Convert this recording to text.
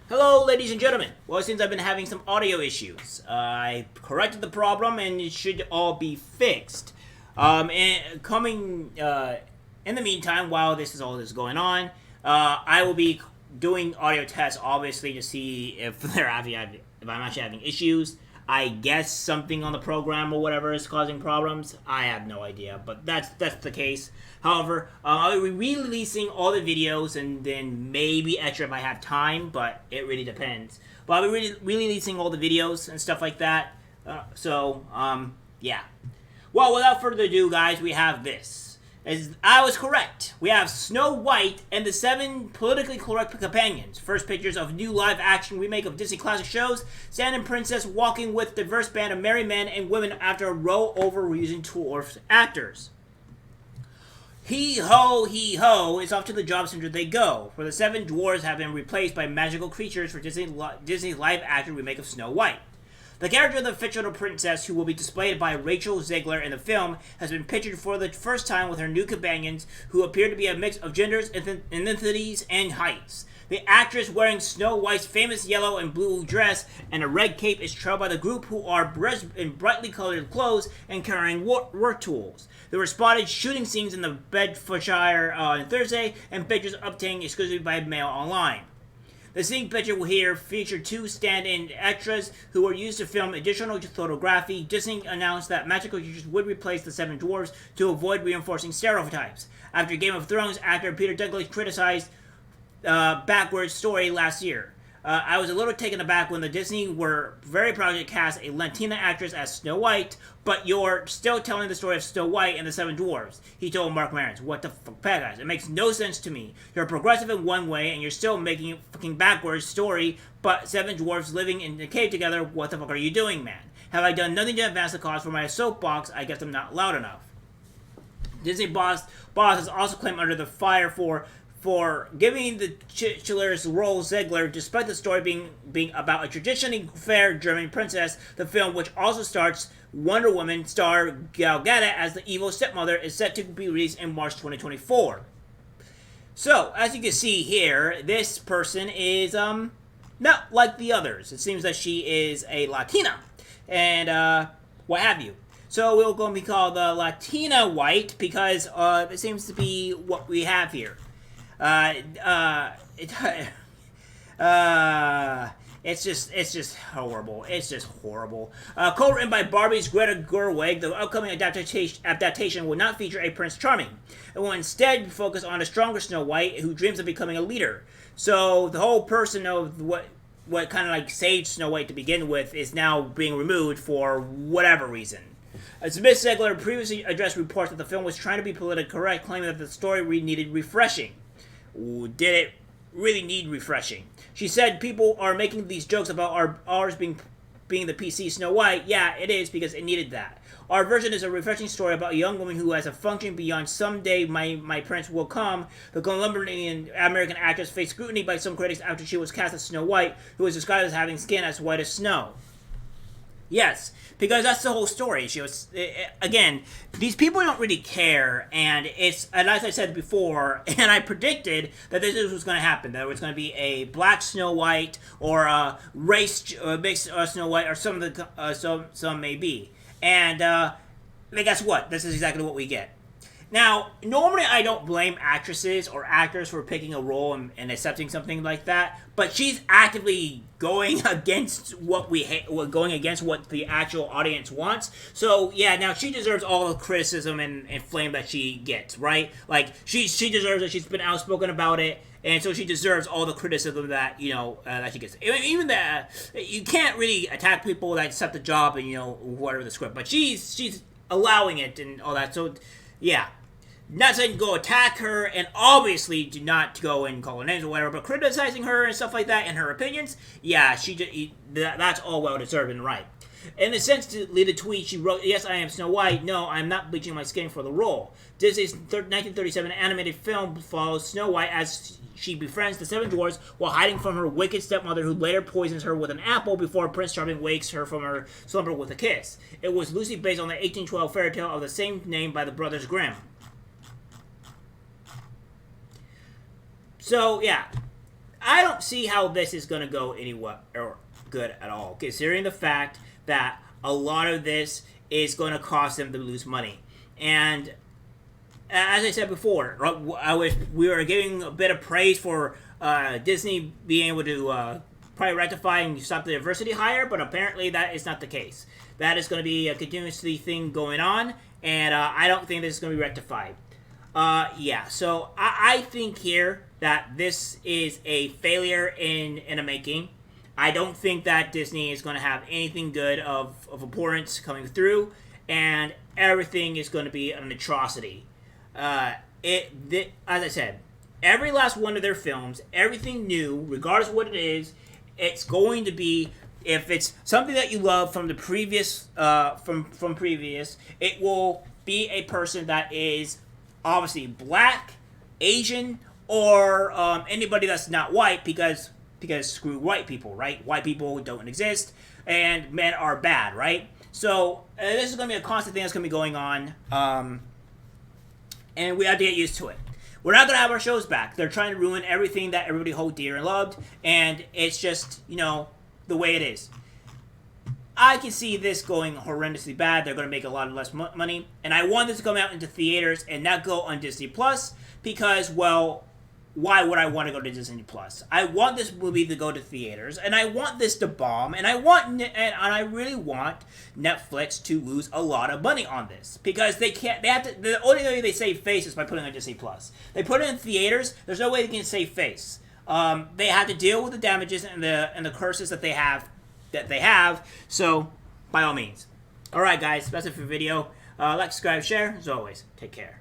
Hello, ladies and gentlemen. Well, since I've been having some audio issues, I corrected the problem and it should all be fixed. In the meantime, while this is going on, I will be doing audio tests, obviously, to see if if I'm actually having issues. I guess something on the program or whatever is causing problems. I have no idea, but that's the case. However, I'll be re-releasing all the videos and then maybe extra if I have time, but it really depends. But I'll be re-releasing all the videos and stuff like that. Yeah. Well, without further ado, guys, we have this. As I was correct, we have Snow White and the 7 politically correct companions. First pictures of new live-action remake of Disney classic shows. Sand and Princess walking with diverse band of merry men and women after a row over using dwarf actors. Hee ho, it's off to the job center they go, where the 7 dwarves have been replaced by magical creatures for Disney's live-action remake of Snow White. The character of the fictional princess, who will be displayed by Rachel Zegler in the film, has been pictured for the first time with her new companions, who appear to be a mix of genders, ethnicities, and heights. The actress wearing Snow White's famous yellow and blue dress and a red cape is trailed by the group, who are dressed in brightly colored clothes and carrying work tools. There were spotted shooting scenes in the Bedfordshire on Thursday, and pictures obtained exclusively by Mail Online. The scene picture here featured 2 stand-in extras who were used to film additional photography. Disney announced that magical creatures would replace the 7 dwarves to avoid reinforcing stereotypes. After Game of Thrones, actor Peter Dinklage criticized backwards story last year. I was a little taken aback when the Disney were very proud to cast a Latina actress as Snow White, but you're still telling the story of Snow White and the 7 dwarves, he told Mark Maron. What the fuck, guys? It makes no sense to me. You're progressive in one way, and you're still making a fucking backwards story, but 7 dwarves living in a cave together, what the fuck are you doing, man? Have I done nothing to advance the cause for my soapbox? I guess I'm not loud enough. Disney boss has also claimed under the fire for giving the titular's role Zegler, despite the story being about a traditionally fair German princess. The film, which also stars Wonder Woman star Gal Gadot as the evil stepmother, is set to be released in March 2024. So, as you can see here, this person is not like the others. It seems that she is a Latina, and what have you. So we're going to be called the Latina White because it seems to be what we have here. It's just horrible. It's just horrible. Co-written by Barbie's Greta Gerwig, the upcoming adaptation will not feature a Prince Charming. It will instead focus on a stronger Snow White who dreams of becoming a leader. So the whole person of what kind of like saved Snow White to begin with is now being removed for whatever reason. Miss Zegler previously addressed reports that the film was trying to be politically correct, claiming that the story needed refreshing. Did it really need refreshing? She said people are making these jokes about ours being the PC Snow White. Yeah, it is, because it needed that. Our version is a refreshing story about a young woman who has a function beyond someday my prince will come. The Colombian American actress faced scrutiny by some critics after she was cast as Snow White, who was described as having skin as white as snow. Yes, because that's the whole story. She was, again, these people don't really care, and as I said before, and I predicted that this was going to happen, that it was going to be a black Snow White, or a mixed Snow White, or some may be. And, guess what? This is exactly what we get. Now, normally I don't blame actresses or actors for picking a role and accepting something like that, but she's actively going against what the actual audience wants. So yeah, now she deserves all the criticism and flame that she gets, right? Like she deserves it. She's been outspoken about it, and so she deserves all the criticism that that she gets. Even that you can't really attack people that accept the job and whatever the script, but she's allowing it and all that. So yeah. Not saying go attack her, and obviously do not go and call her names or whatever, but criticizing her and stuff like that and her opinions, yeah, that's all well deserved and right. In a sense, to lead a tweet, she wrote, "Yes, I am Snow White. No, I'm not bleaching my skin for the role." Disney's 1937 animated film follows Snow White as she befriends the 7 dwarves while hiding from her wicked stepmother, who later poisons her with an apple before Prince Charming wakes her from her slumber with a kiss. It was loosely based on the 1812 fairy tale of the same name by the Brothers Grimm. So, yeah. I don't see how this is going to go anywhere or good at all, considering the fact that a lot of this is going to cause them to lose money. And as I said before, I wish we were giving a bit of praise for Disney being able to probably rectify and stop the diversity hire, but apparently that is not the case. That is going to be a continuously thing going on, and I don't think this is going to be rectified. Yeah, so I think here that this is a failure in a making. I don't think that Disney is going to have anything good of importance coming through, and everything is going to be an atrocity. As I said, every last one of their films, everything new, regardless of what it is, it's going to be, if it's something that you love from the previous, from previous, it will be a person that is obviously black, Asian, or anybody that's not white, because screw white people, right? White people don't exist, and men are bad, right? So this is going to be a constant thing that's going to be going on, and we have to get used to it. We're not going to have our shows back. They're trying to ruin everything that everybody hold dear and loved, and it's just, the way it is. I can see this going horrendously bad. They're going to make a lot less money, and I want this to come out into theaters and not go on Disney Plus because, well, why would I want to go to Disney Plus? I want this movie to go to theaters, and I want this to bomb, and I really want Netflix to lose a lot of money on this because they can't. They have to. The only way they save face is by putting it on Disney Plus. They put it in theaters. There's no way they can save face. They have to deal with the damages and the curses that they have. So, by all means. All right, guys, that's it for the video. Like, subscribe, share. As always, take care.